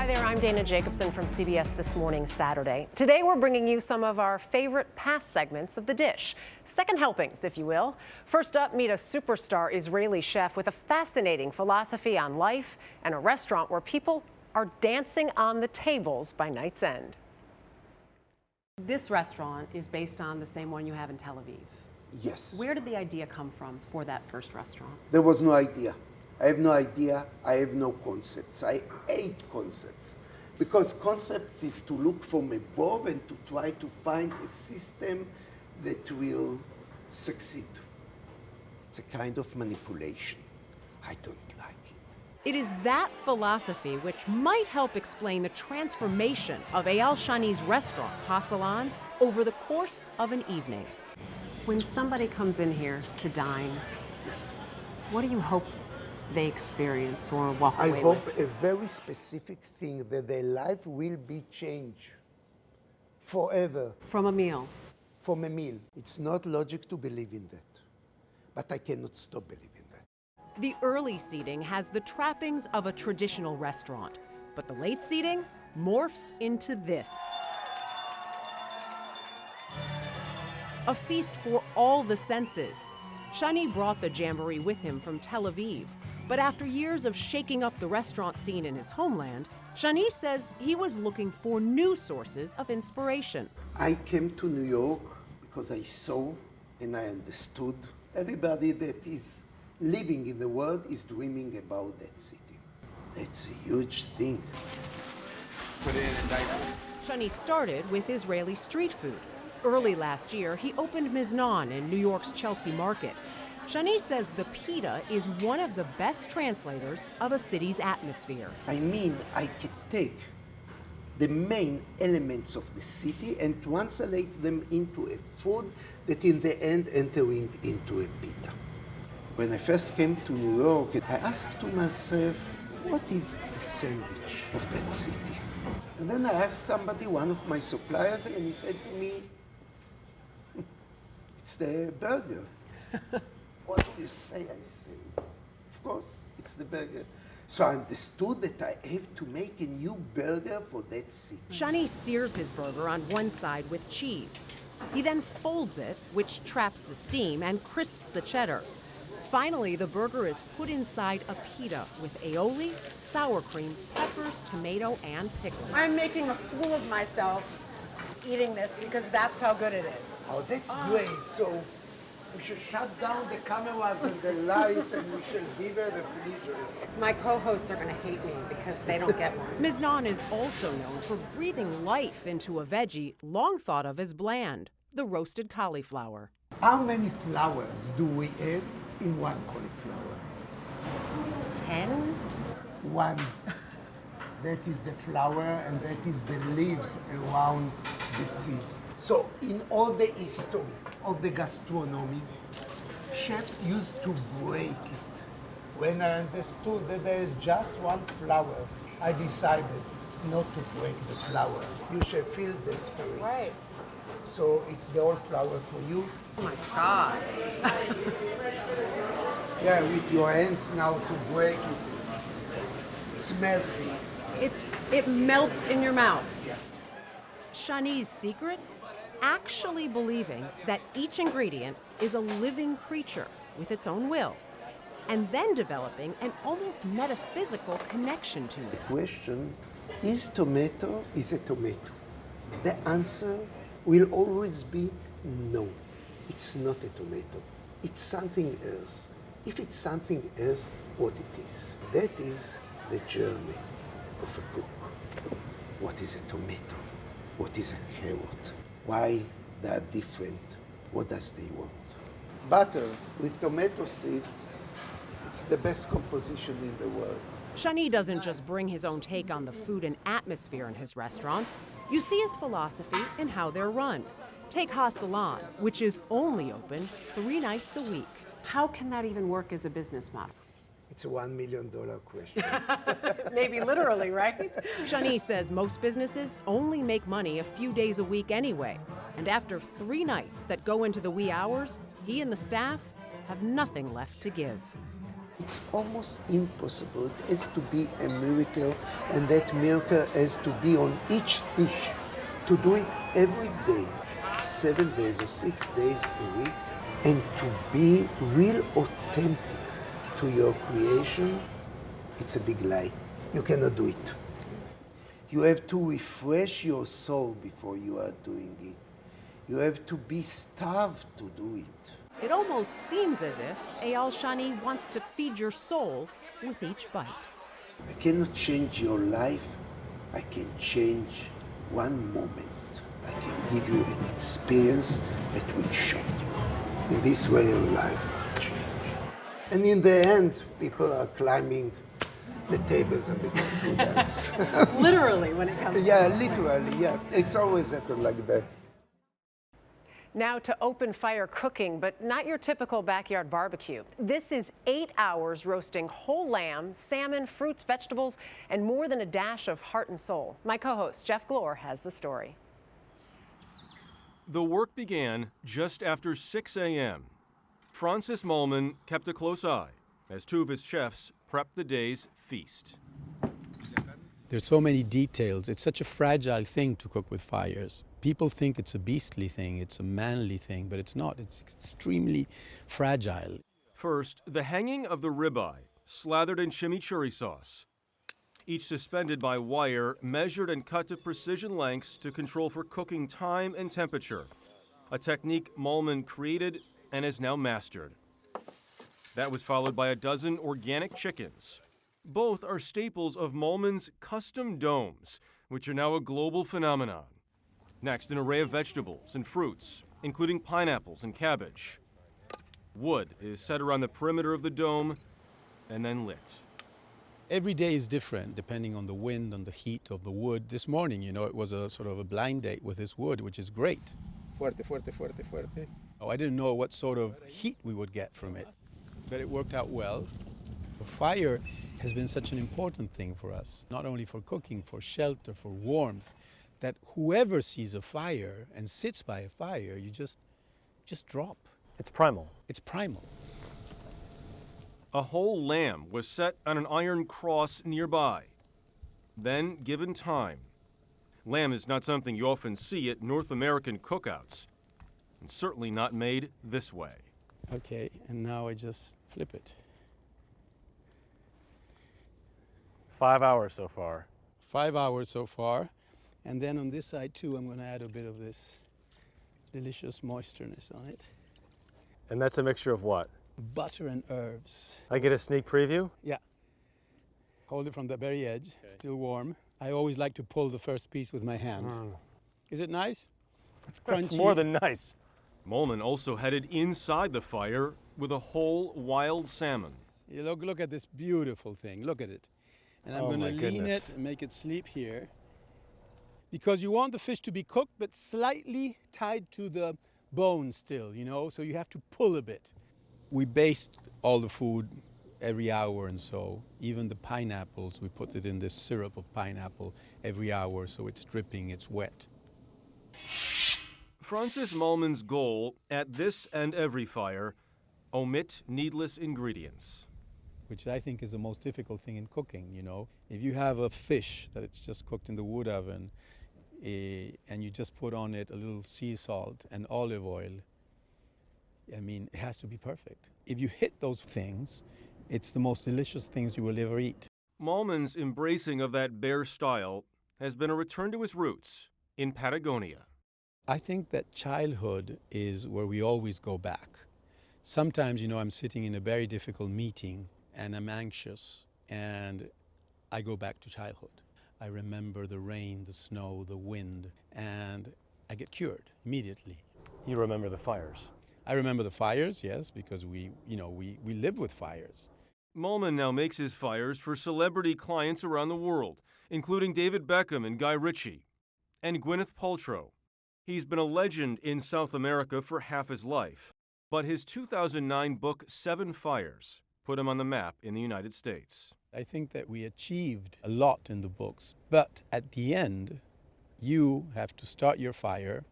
Hi there, I'm Dana Jacobson from CBS This Morning Saturday. Today we're bringing you some of our favorite past segments of the dish. Second helpings, if you will. First up, meet a superstar Israeli chef with a fascinating philosophy on life and a restaurant where people are dancing on the tables by night's end. This restaurant is based on the same one you have in Tel Aviv. Yes. Where did the idea come from for that first restaurant? There was no idea. I have no idea. I have no concepts. I hate concepts. Because concepts is to look from above and to try to find a system that will succeed. It's a kind of manipulation. I don't like it. It is that philosophy which might help explain the transformation of Eyal Shani's restaurant, Hasalan, over the course of an evening. When somebody comes in here to dine, what do you hope they experience or walk away with? I hope a very specific thing, that their life will be changed forever. From a meal? From a meal. It's not logic to believe in that, but I cannot stop believing that. The early seating has the trappings of a traditional restaurant, but the late seating morphs into this. A feast for all the senses. Shani brought the jamboree with him from Tel Aviv, but after years of shaking up the restaurant scene in his homeland, Shani says he was looking for new sources of inspiration. I came to New York because I saw and I understood everybody that is living in the world is dreaming about that city. That's a huge thing. Put it in a diaper. Shani started with Israeli street food. Early last year, he opened Miznon in New York's Chelsea Market. Shani says the pita is one of the best translators of a city's atmosphere. I mean, I can take the main elements of the city and translate them into a food that in the end entering into a pita. When I first came to New York, I asked to myself, what is the sandwich of that city? And then I asked somebody, one of my suppliers, and he said to me, it's the burger. What do you say? I say, of course, it's the burger. So I understood that I have to make a new burger for that city. Shani sears his burger on one side with cheese. He then folds it, which traps the steam and crisps the cheddar. Finally, the burger is put inside a pita with aioli, sour cream, peppers, tomato, and pickles. I'm making a fool of myself eating this because that's how good it is. Oh, that's great. So we should shut down the cameras and the light and we should give her the pleasure. My co-hosts are going to hate me because they don't get one. Miznon is also known for breathing life into a veggie long thought of as bland, the roasted cauliflower. How many flowers do we have in one cauliflower? 10? One. That is the flower and that is the leaves around the seeds. So in all the history of the gastronomy, chefs used to break it. When I understood that there is just one flower, I decided not to break the flower. You should feel the spirit. Right. So it's the whole flower for you. Oh my God. Yeah, with your hands now to break it, it's melting. It melts in your mouth. Shani's secret? Actually believing that each ingredient is a living creature with its own will, and then developing an almost metaphysical connection to it. Question, is tomato is a tomato? The answer will always be no. It's not a tomato. It's something else. If it's something else, what it is? That is the journey of a cook. What is a tomato? What is a carrot? Why they are different? What does they want? Butter with tomato seeds, it's the best composition in the world. Shani doesn't just bring his own take on the food and atmosphere in his restaurants. You see his philosophy in how they're run. Take Hasalan, which is only open 3 nights a week. How can that even work as a business model? It's a $1 million question. Maybe literally, right? Shani says most businesses only make money a few days a week anyway. And after 3 nights that go into the wee hours, he and the staff have nothing left to give. It's almost impossible. It has to be a miracle, and that miracle has to be on each dish. To do it every day, 7 days or 6 days a week, and to be real authentic to your creation, it's a big lie. You cannot do it. You have to refresh your soul before you are doing it. You have to be starved to do it. It almost seems as if Eyal Shani wants to feed your soul with each bite. I cannot change your life. I can change one moment. I can give you an experience that will shock you. In this way, your life will change. And in the end, people are climbing the tables and begin to dance. Literally, when it comes Yeah, literally, yeah. It's always happened like that. Now to open fire cooking, but not your typical backyard barbecue. This is 8 hours roasting whole lamb, salmon, fruits, vegetables, and more than a dash of heart and soul. My co-host Jeff Glor has the story. The work began just after 6 a.m. Francis Molman kept a close eye as two of his chefs prepped the day's feast. There's so many details. It's such a fragile thing to cook with fires. People think it's a beastly thing, it's a manly thing, but it's not. It's extremely fragile. First, the hanging of the ribeye, slathered in chimichurri sauce. Each suspended by wire, measured and cut to precision lengths to control for cooking time and temperature. A technique Molman created and has now mastered. That was followed by a dozen organic chickens. Both are staples of Molman's custom domes, which are now a global phenomenon. Next, an array of vegetables and fruits, including pineapples and cabbage. Wood is set around the perimeter of the dome and then lit. Every day is different depending on the wind, on the heat of the wood. This morning, it was a sort of a blind date with this wood, which is great. Fuerte, fuerte, fuerte, fuerte. Oh, I didn't know what sort of heat we would get from it, but it worked out well. The fire has been such an important thing for us, not only for cooking, for shelter, for warmth, that whoever sees a fire and sits by a fire, you just drop. It's primal. It's primal. A whole lamb was set on an iron cross nearby. Then given time. Lamb is not something you often see at North American cookouts, and certainly not made this way. Okay, and now I just flip it. 5 hours so far. 5 hours so far. And then on this side too, I'm going to add a bit of this delicious moistureness on it. And that's a mixture of what? Butter and herbs. I get a sneak preview? Yeah. Hold it from the very edge, still warm. I always like to pull the first piece with my hand. Is it nice? It's crunchy. It's more than nice. Molman also headed inside the fire with a whole wild salmon. You look at this beautiful thing. Look at it. And I'm going to lean it and make it sleep here. Because you want the fish to be cooked, but slightly tied to the bone still, so you have to pull a bit. We baste all the food every hour and so. Even the pineapples, we put it in this syrup of pineapple every hour, so it's dripping, it's wet. Francis Molman's goal at this and every fire, omit needless ingredients. Which I think is the most difficult thing in cooking, If you have a fish that it's just cooked in the wood oven, and you just put on it a little sea salt and olive oil, it has to be perfect. If you hit those things, it's the most delicious things you will ever eat. Molman's embracing of that bare style has been a return to his roots in Patagonia. I think that childhood is where we always go back. Sometimes, I'm sitting in a very difficult meeting and I'm anxious and I go back to childhood. I remember the rain, the snow, the wind, and I get cured immediately. You remember the fires. I remember the fires, yes, because we live with fires. Molman now makes his fires for celebrity clients around the world, including David Beckham and Guy Ritchie, and Gwyneth Paltrow. He's been a legend in South America for half his life, but his 2009 book, 7 Fires, put him on the map in the United States. I think that we achieved a lot in the books, but at the end, you have to start your fire,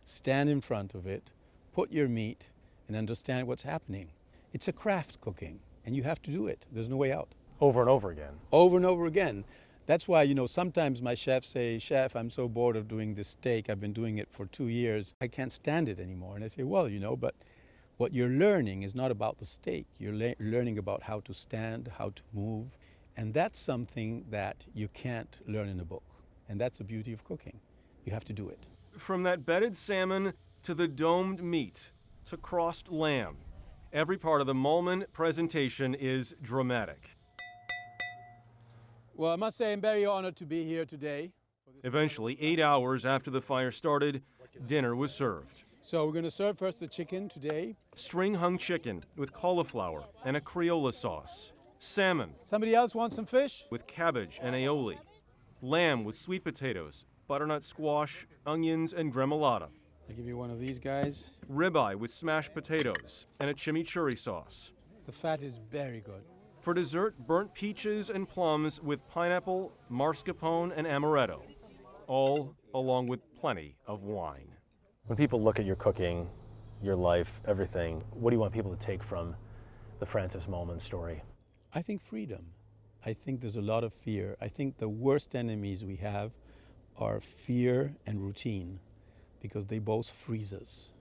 stand in front of it, put your meat, and understand what's happening. It's a craft cooking. and you have to do it. There's no way out. Over and over again. Over and over again. That's why, sometimes my chefs say, "Chef, I'm so bored of doing this steak. I've been doing it for 2 years. I can't stand it anymore." And I say, well, but what you're learning is not about the steak. You're learning about how to stand, how to move. And that's something that you can't learn in a book. And that's the beauty of cooking. You have to do it. From that bedded salmon to the domed meat to crossed lamb, every part of the Mulman presentation is dramatic. Well, I must say I'm very honored to be here today. Eventually, 8 hours after the fire started, dinner was served. So we're going to serve first the chicken today. String-hung chicken with cauliflower and a Crayola sauce. Salmon Somebody else want some fish? with cabbage and aioli. Lamb with sweet potatoes, butternut squash, onions, and gremolata. I'll give you one of these guys. Ribeye with smashed potatoes and a chimichurri sauce. The fat is very good. For dessert, burnt peaches and plums with pineapple, mascarpone, and amaretto. All along with plenty of wine. When people look at your cooking, your life, everything, what do you want people to take from the Francis Mulman story? I think freedom. I think there's a lot of fear. I think the worst enemies we have are fear and routine, because they both freeze us.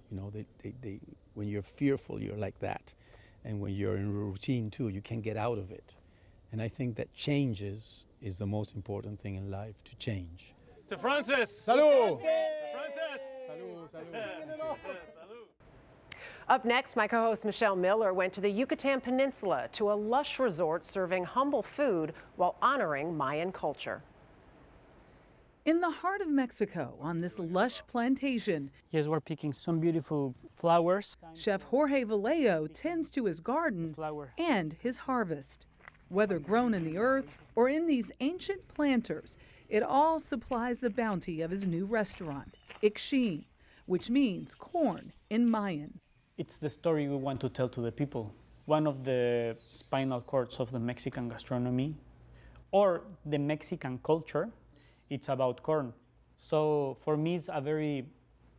When you're fearful, you're like that. And when you're in routine too, you can't get out of it. And I think that changes is the most important thing in life, to change. To Francis! Salud! Francis! Salud, salud. Up next, my co-host Michelle Miller went to the Yucatan Peninsula to a lush resort serving humble food while honoring Mayan culture. In the heart of Mexico, on this lush plantation, Yes, we're picking some beautiful flowers. Chef Jorge Vallejo tends to his garden and his harvest. Whether grown in the earth or in these ancient planters, it all supplies the bounty of his new restaurant, Ixchim, which means corn in Mayan. It's the story we want to tell to the people. One of the spinal cords of the Mexican gastronomy or the Mexican culture, it's about corn. So for me, it's a very,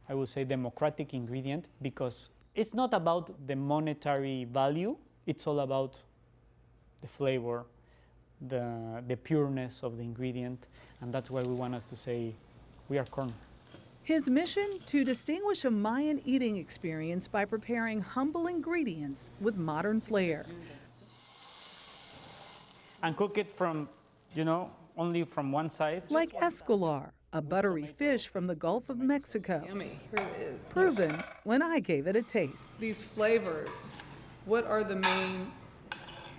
I would say, democratic ingredient, because it's not about the monetary value. It's all about the flavor, the pureness of the ingredient. And that's why we want us to say, we are corn. His mission, to distinguish a Mayan eating experience by preparing humble ingredients with modern flair. And cook it from, only from one side. Like escolar, a buttery fish from the Gulf of Mexico. Yummy. Here it is. Proven when I gave it a taste. These flavors, what are the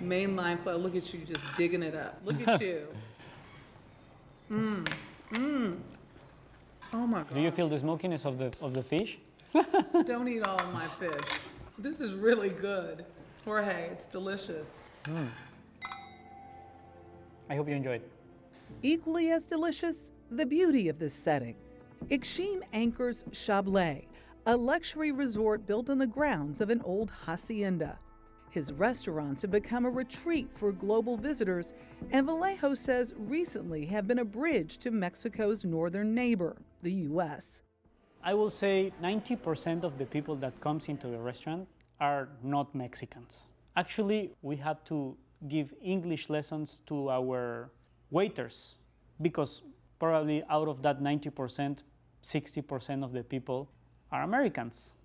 main line flavors? Look at you just digging it up. Look at you. Oh my God. Do you feel the smokiness of the fish? Don't eat all of my fish. This is really good. Jorge, it's delicious. I hope you enjoyed. Equally as delicious, the beauty of this setting. Ixchim anchors Chablais, a luxury resort built on the grounds of an old hacienda. His restaurants have become a retreat for global visitors, and Vallejo says recently have been a bridge to Mexico's northern neighbor, the U.S. I will say 90% of the people that comes into the restaurant are not Mexicans. Actually, we have to give English lessons to our waiters, because probably out of that 90%, 60% of the people are Americans.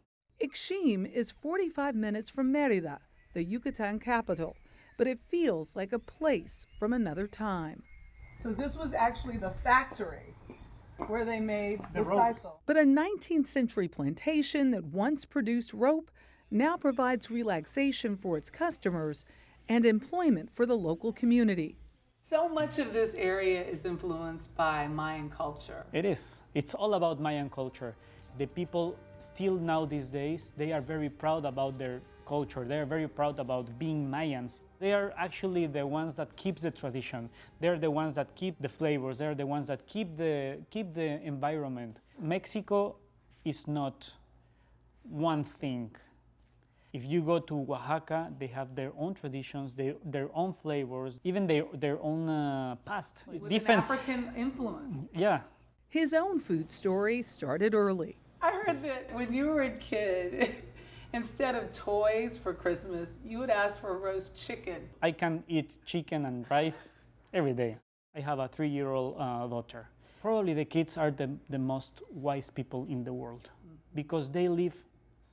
Ixchim is 45 minutes from Mérida, the Yucatan capital, but it feels like a place from another time. So this was actually the factory where they made the sisal. But a 19th century plantation that once produced rope now provides relaxation for its customers and employment for the local community. So much of this area is influenced by Mayan culture. It is. It's all about Mayan culture. The people still now these days, they are very proud about their culture. They are very proud about being Mayans. They are actually the ones that keep the tradition. They're the ones that keep the flavors. They're the ones that keep the environment. Mexico is not one thing. If you go to Oaxaca, they have their own traditions, their own flavors, even their own past. It's With different. an African influence. Yeah. His own food story started early. I heard that when you were a kid Instead of toys for Christmas, you would ask for a roast chicken. I can eat chicken and rice every day. I have a 3-year-old daughter. Probably the kids are the most wise people in the world because they live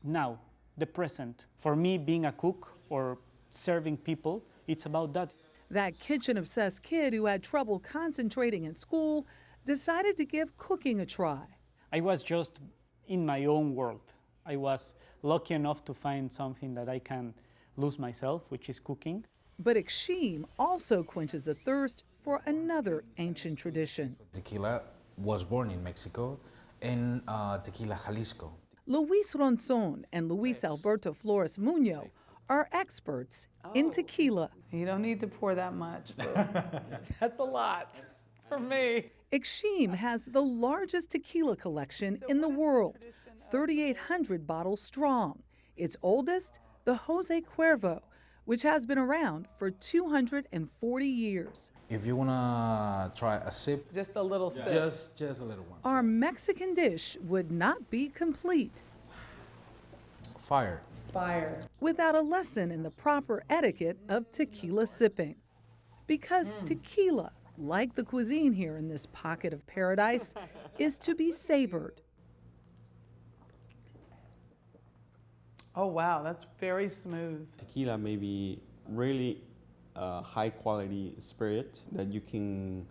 now, the present. For me, being a cook or serving people, it's about that. That kitchen-obsessed kid who had trouble concentrating in school decided to give cooking a try. I was just in my own world. I was lucky enough to find something that I can lose myself, which is cooking. But Ikshim also quenches a thirst for another ancient tradition. Tequila was born in Mexico, in Tequila, Jalisco. Luis Ronzon and Luis Alberto Flores Muñoz are experts in tequila. You don't need to pour that much, but that's a lot for me. Ikshim has the largest tequila collection in the world, 3,800 bottles strong. Its oldest, the Jose Cuervo, which has been around for 240 years. If you wanna try a sip, Just a little sip. just a little one. Our Mexican dish would not be complete Fire. Fire. without a lesson in the proper etiquette of tequila sipping. Because tequila, like the cuisine here in this pocket of paradise, is to be savored. Oh, wow, that's very smooth. Tequila may be really high quality spirit that you can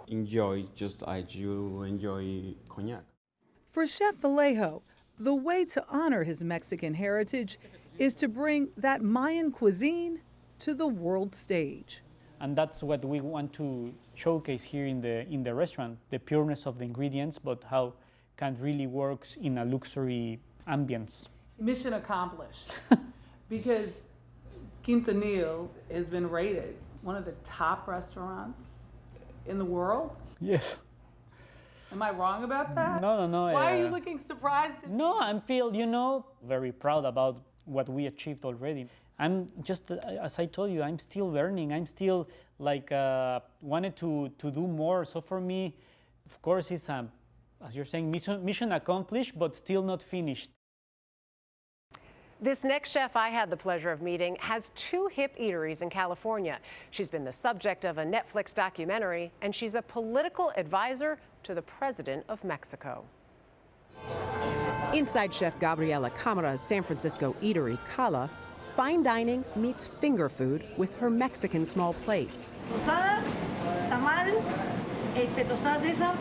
enjoy just like you enjoy cognac. For Chef Vallejo, the way to honor his Mexican heritage is to bring that Mayan cuisine to the world stage. And that's what we want to showcase here in the restaurant, the pureness of the ingredients, but how can really works in a luxury ambience. Mission accomplished. Because Quintanil has been rated one of the top restaurants in the world. Yes. Am I wrong about that? No. Why are you looking surprised? No, I'm very proud about what we achieved already. I'm just, as I told you, I'm still learning. I'm still wanted to do more. So for me, of course, it's as you're saying, mission accomplished, but still not finished. This next chef I had the pleasure of meeting has 2 hip eateries in California. She's been the subject of a Netflix documentary, and she's a political advisor to the president of Mexico. Inside Chef Gabriela Camara's San Francisco eatery, Cala, fine dining meets finger food with her Mexican small plates. Tostada, tamal, tostadas de esa.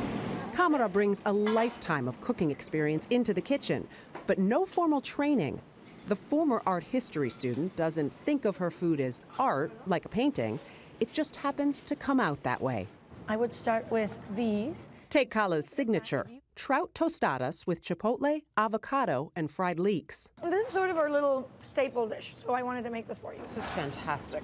Camara brings a lifetime of cooking experience into the kitchen, but no formal training. The former art history student doesn't think of her food as art, like a painting. It just happens to come out that way. I would start with these. Take Cala's signature, trout tostadas with chipotle, avocado, and fried leeks. This is sort of our little staple dish, so I wanted to make this for you. This is fantastic.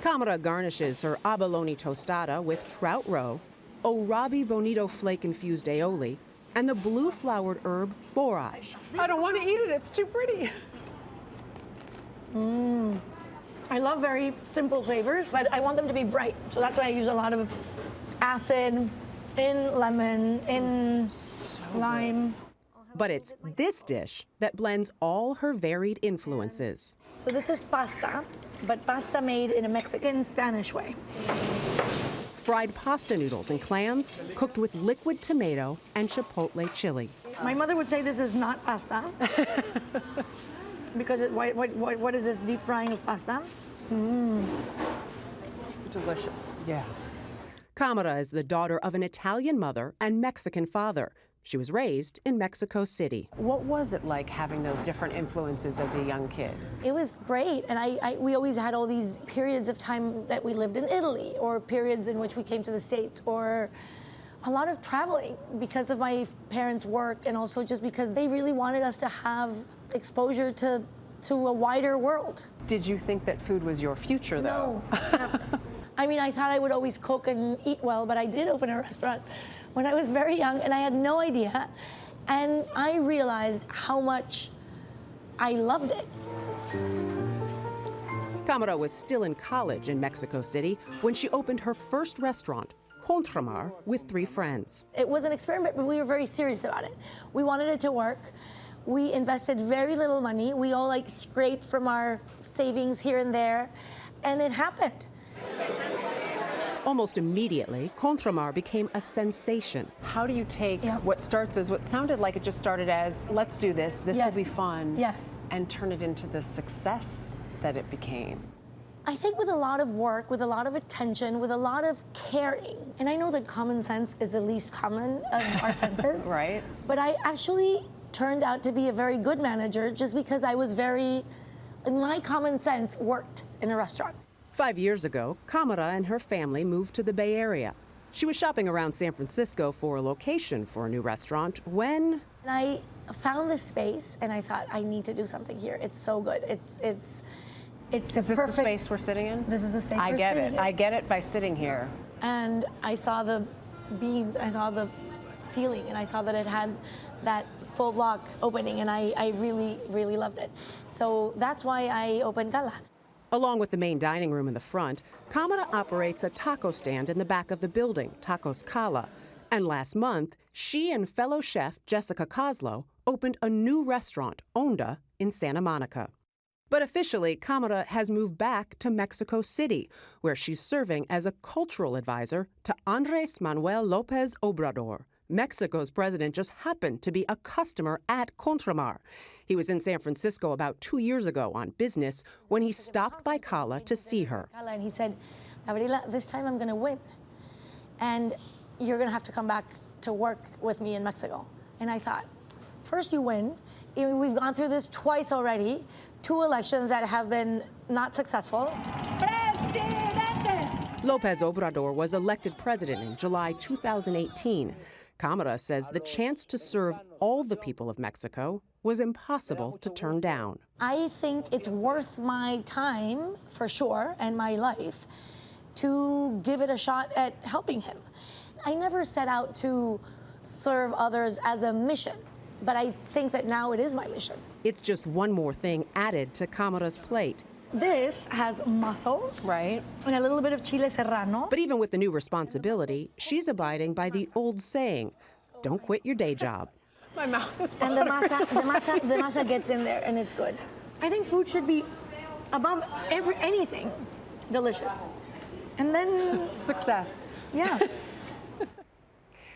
Camara garnishes her abalone tostada with trout roe, Orabi bonito flake-infused aioli, and the blue-flowered herb borage. I don't want to eat it. It's too pretty. I love very simple flavors, but I want them to be bright, so that's why I use a lot of acid in lemon, in lime. But it's this dish that blends all her varied influences. So this is pasta, but pasta made in a Mexican Spanish way. Fried pasta noodles and clams cooked with liquid tomato and chipotle chili. My mother would say this is not pasta. Because what is this deep frying of pasta? Delicious. Yeah. Camara is the daughter of an Italian mother and Mexican father. She was raised in Mexico City. What was it like having those different influences as a young kid? It was great, and we always had all these periods of time that we lived in Italy, or periods in which we came to the States, or a lot of traveling because of my parents' work, and also just because they really wanted us to have exposure to a wider world. Did you think that food was your future, though? No. I mean, I thought I would always cook and eat well, but I did open a restaurant when I was very young, and I had no idea. And I realized how much I loved it. Camara was still in college in Mexico City when she opened her first restaurant, Contramar, with 3 friends. It was an experiment, but we were very serious about it. We wanted it to work. We invested very little money. We all like scraped from our savings here and there, and it happened. Almost immediately, Contramar became a sensation. How do you take what starts as what sounded like it just started as, let's do this will be fun, and turn it into the success that it became? I think with a lot of work, with a lot of attention, with a lot of caring, and I know that common sense is the least common of our senses. Right. But I actually turned out to be a very good manager just because I was my common sense worked in a restaurant. 5 years ago, Kamara and her family moved to the Bay Area. She was shopping around San Francisco for a location for a new restaurant when I found this space and I thought, I need to do something here. It's so good. It's Is this the space we're sitting in? This is the space I we're get sitting it. in. I get it by sitting here. And I saw the beams, I saw the ceiling, and I saw that it had that full block opening, and I really, really loved it. So that's why I opened Gala. along with the main dining room in the front, Kamara operates a taco stand in the back of the building, Tacos Cala. And last month, she and fellow chef Jessica Koslow opened a new restaurant, Onda, in Santa Monica. But officially, Kamara has moved back to Mexico City, where she's serving as a cultural advisor to Andrés Manuel López Obrador. Mexico's president just happened to be a customer at Contramar. He was in San Francisco about 2 years ago on business when he stopped by Cala to see her. And he said, Gabriela, this time I'm going to win. And you're going to have to come back to work with me in Mexico. And I thought, first you win. We've gone through this twice already, 2 elections that have been not successful. López Obrador was elected president in July 2018. Kamara says the chance to serve all the people of Mexico was impossible to turn down. I think it's worth my time, for sure, and my life, to give it a shot at helping him. I never set out to serve others as a mission, but I think that now it is my mission. It's just one more thing added to Kamara's plate. This has mussels, right, and a little bit of chile serrano. But even with the new responsibility, she's abiding by the old saying, don't quit your day job. My mouth is watering. And the masa gets in there, and it's good. I think food should be above anything delicious. And then success. Yeah.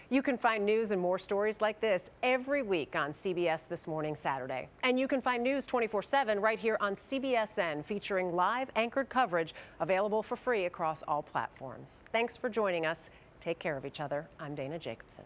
You can find news and more stories like this every week on CBS This Morning Saturday. And you can find news 24/7 right here on CBSN, featuring live anchored coverage available for free across all platforms. Thanks for joining us. Take care of each other. I'm Dana Jacobson.